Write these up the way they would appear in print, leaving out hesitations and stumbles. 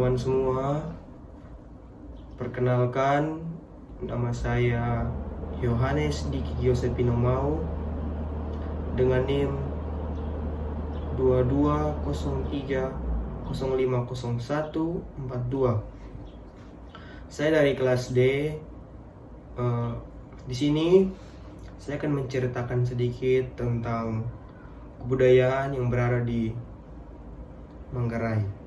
teman-teman semua, perkenalkan nama saya Yohanes Diki Giuseppino Mau dengan NIM 2203050142. Saya dari kelas D. Di sini saya akan menceritakan sedikit tentang kebudayaan yang berada di Manggarai.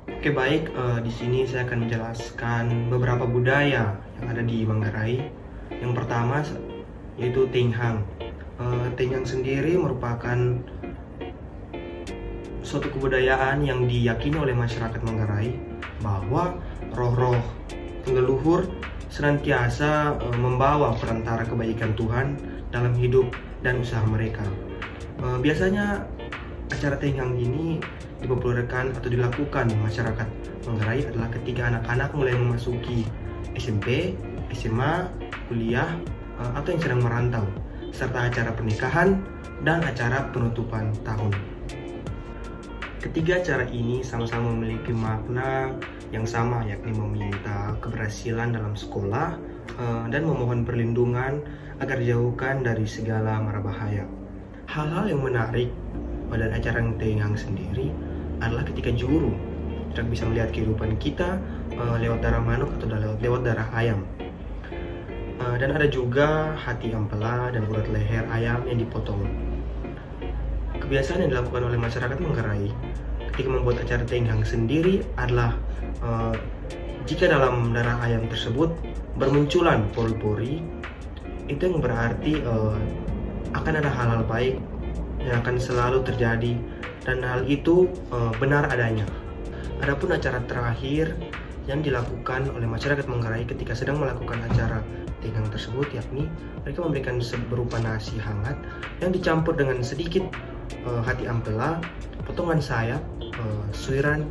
Oke, baik, di sini saya akan menjelaskan beberapa budaya yang ada di Manggarai. Yang pertama yaitu Tenghang. Tenghang sendiri merupakan suatu kebudayaan yang diyakini oleh masyarakat Manggarai bahwa roh-roh leluhur senantiasa membawa perantara kebaikan Tuhan dalam hidup dan usaha mereka. Biasanya acara Tenghang ini dipopulerkan atau dilakukan masyarakat Manggarai adalah ketika anak-anak mulai memasuki SMP, SMA, kuliah, atau yang sedang merantau, serta acara pernikahan dan acara penutupan tahun. Ketiga acara ini sama-sama memiliki makna yang sama, yakni meminta keberhasilan dalam sekolah dan memohon perlindungan agar dijauhkan dari segala mara bahaya. Hal-hal yang menarik pada acara Tenghang sendiri adalah ketika juru tidak bisa melihat kehidupan kita lewat darah manuk atau lewat darah ayam. Dan ada juga hati ampela dan urat leher ayam yang dipotong. Kebiasaan yang dilakukan oleh masyarakat Manggarai ketika membuat acara Tenghang sendiri adalah jika dalam darah ayam tersebut bermunculan pori-pori, itu yang berarti akan ada hal-hal baik yang akan selalu terjadi dan hal itu benar adanya. Adapun acara terakhir yang dilakukan oleh masyarakat Manggarai ketika sedang melakukan acara Tenghang tersebut, yakni mereka memberikan berupa nasi hangat yang dicampur dengan sedikit hati ampela, potongan sayap, suiran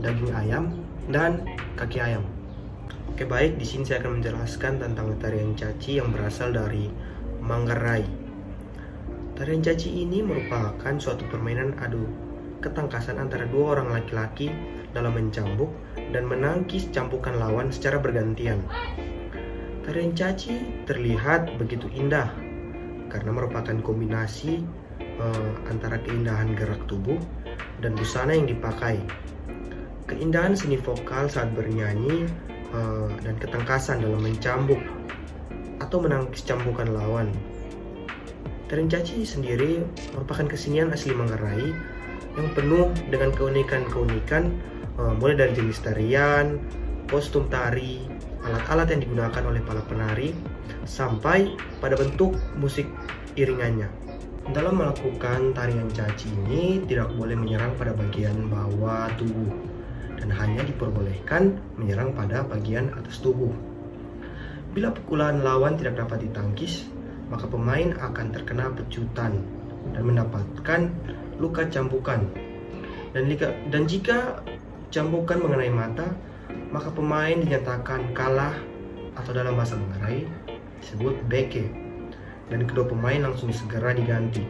daging ayam, dan kaki ayam. Oke, baik, di sini saya akan menjelaskan tentang tarian caci yang berasal dari Manggarai. Tarian caci ini merupakan suatu permainan adu ketangkasan antara dua orang laki-laki dalam mencambuk dan menangkis cambukan lawan secara bergantian. Tarian caci terlihat begitu indah karena merupakan kombinasi antara keindahan gerak tubuh dan busana yang dipakai, keindahan seni vokal saat bernyanyi, dan ketangkasan dalam mencambuk atau menangkis cambukan lawan. Tarian caci sendiri merupakan kesenian asli Manggarai yang penuh dengan keunikan-keunikan, mulai dari jenis tarian, kostum tari, alat-alat yang digunakan oleh para penari, sampai pada bentuk musik iringannya. Dalam melakukan tarian caci ini tidak boleh menyerang pada bagian bawah tubuh dan hanya diperbolehkan menyerang pada bagian atas tubuh. Bila pukulan lawan tidak dapat ditangkis, maka pemain akan terkena pecutan dan mendapatkan luka cambukan. Dan jika cambukan mengenai mata, maka pemain dinyatakan kalah atau dalam bahasa Manggarai disebut beke, dan kedua pemain langsung segera diganti.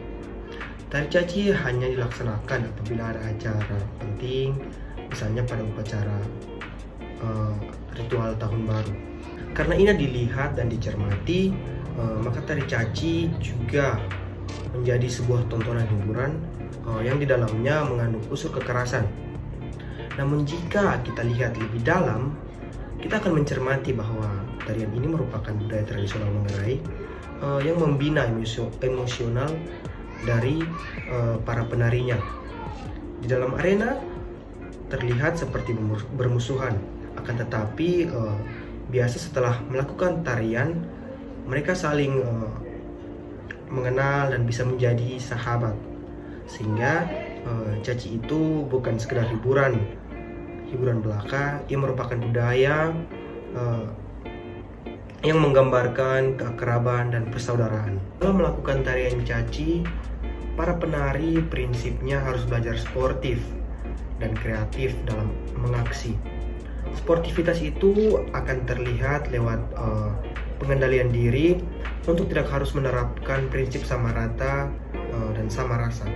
Tari caci hanya dilaksanakan apabila ada acara penting, misalnya pada upacara ritual tahun baru. Karena ini dilihat dan dicermati, maka tari caci juga menjadi sebuah tontonan hiburan yang di dalamnya mengandung unsur kekerasan. Namun jika kita lihat lebih dalam, kita akan mencermati bahwa tarian ini merupakan budaya tradisional Manggarai yang membina emosional dari para penarinya. Di dalam arena terlihat seperti bermusuhan, akan tetapi biasa setelah melakukan tarian mereka saling mengenal dan bisa menjadi sahabat, sehingga caci itu bukan sekedar hiburan belaka, ia merupakan budaya yang menggambarkan keakraban dan persaudaraan. Dalam melakukan tarian caci, para penari prinsipnya harus belajar sportif dan kreatif dalam mengaksi. Sportivitas itu akan terlihat lewat pengendalian diri untuk tidak harus menerapkan prinsip sama rata dan sama rasa.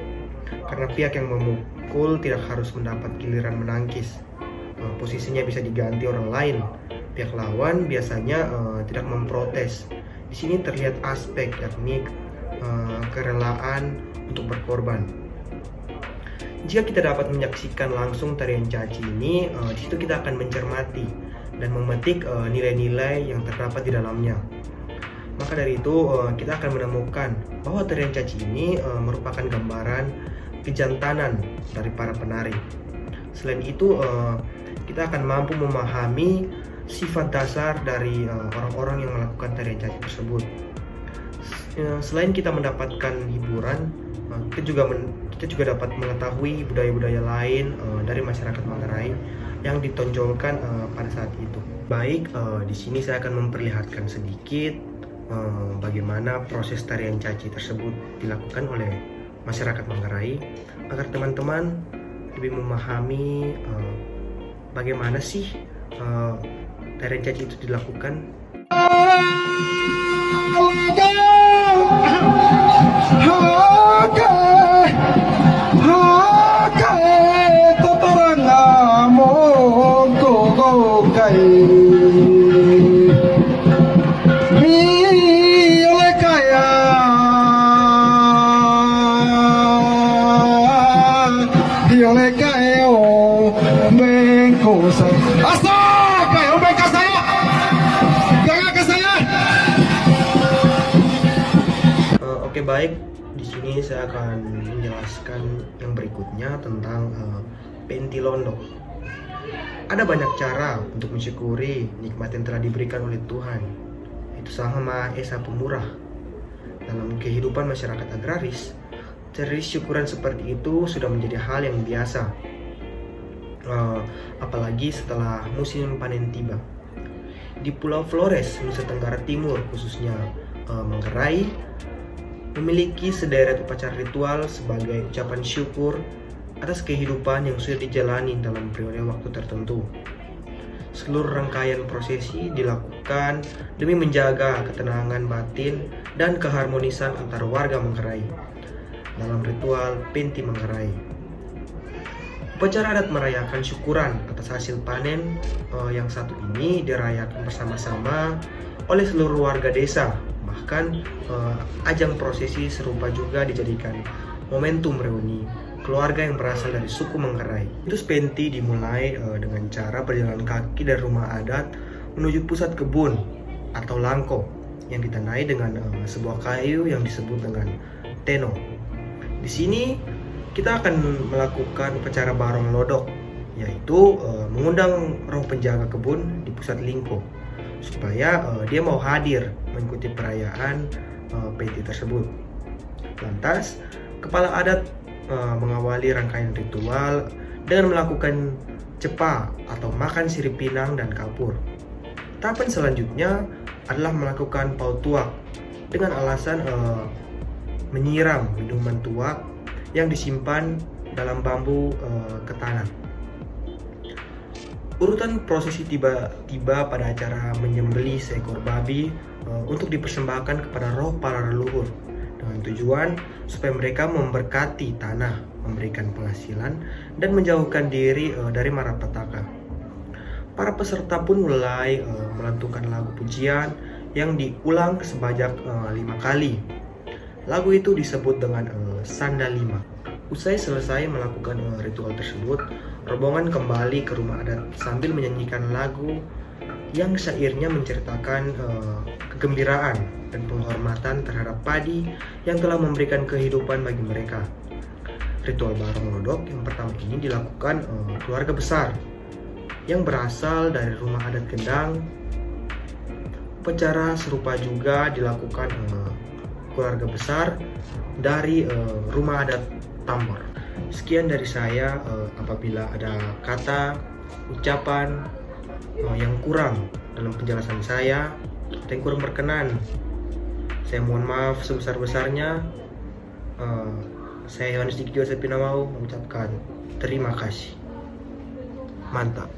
Karena pihak yang memukul tidak harus mendapat giliran menangkis. posisinya bisa diganti orang lain. Pihak lawan biasanya tidak memprotes. Di sini terlihat aspek yakni kerelaan untuk berkorban. Jika kita dapat menyaksikan langsung tarian caci ini, di situ kita akan mencermati dan memetik nilai-nilai yang terdapat di dalamnya. Maka dari itu kita akan menemukan bahwa tarian caci ini merupakan gambaran kejantanan dari para penari. Selain itu kita akan mampu memahami sifat dasar dari orang-orang yang melakukan tarian caci tersebut. Selain kita mendapatkan hiburan, kita juga dapat mengetahui budaya-budaya lain dari masyarakat Manggarai yang ditonjolkan pada saat itu. Baik, di sini saya akan memperlihatkan sedikit bagaimana proses tarian caci tersebut dilakukan oleh masyarakat Manggarai agar teman-teman lebih memahami bagaimana sih tarian caci itu dilakukan. Oke, baik, di sini saya akan menjelaskan yang berikutnya tentang Penti Londo. Ada banyak cara untuk mensyukuri nikmat yang telah diberikan oleh Tuhan. Itu Sang Maha Esa Pemurah. Dalam kehidupan masyarakat agraris, tradisi syukuran seperti itu sudah menjadi hal yang biasa. Apalagi setelah musim panen tiba. Di Pulau Flores, Nusa Tenggara Timur, khususnya Manggarai, memiliki sederet upacara ritual sebagai ucapan syukur atas kehidupan yang sudah dijalani dalam periode waktu tertentu. Seluruh rangkaian prosesi dilakukan demi menjaga ketenangan batin dan keharmonisan antar warga Manggarai dalam ritual Penti Manggarai. Upacara adat merayakan syukuran atas hasil panen yang satu ini dirayakan bersama-sama oleh seluruh warga desa. Bahkan ajang prosesi serupa juga dijadikan momentum reuni keluarga yang berasal dari suku Manggarai. Itu Penti dimulai dengan cara berjalan kaki dari rumah adat menuju pusat kebun atau langko yang ditandai dengan sebuah kayu yang disebut dengan teno. Di sini kita akan melakukan upacara barong lodok, yaitu mengundang roh penjaga kebun di pusat lingko supaya dia mau hadir mengikuti perayaan Penti tersebut. Lantas, kepala adat mengawali rangkaian ritual dengan melakukan cepa atau makan sirip pinang dan kapur. Tahapan selanjutnya adalah melakukan paut tuak dengan alasan menyiram minuman tuak yang disimpan dalam bambu ketanan. Urutan prosesi tiba pada acara menyembelih seekor babi untuk dipersembahkan kepada roh para leluhur dengan tujuan supaya mereka memberkati tanah, memberikan penghasilan, dan menjauhkan diri dari malapetaka. Para peserta pun mulai melantunkan lagu pujian yang diulang sebanyak 5 kali. Lagu itu disebut dengan Sanda 5. Usai selesai melakukan ritual tersebut, rombongan kembali ke rumah adat sambil menyanyikan lagu yang syairnya menceritakan kegembiraan dan penghormatan terhadap padi yang telah memberikan kehidupan bagi mereka. Ritual barong lodok yang pertama ini dilakukan keluarga besar yang berasal dari rumah adat Kendang. Upacara serupa juga dilakukan keluarga besar dari rumah adat Tambor. Sekian dari saya. Apabila ada kata, ucapan yang kurang dalam penjelasan saya atau yang kurang berkenan, saya mohon maaf sebesar-besarnya. Saya Yohanes Diki Joseph Pinamau mengucapkan terima kasih. Mantap.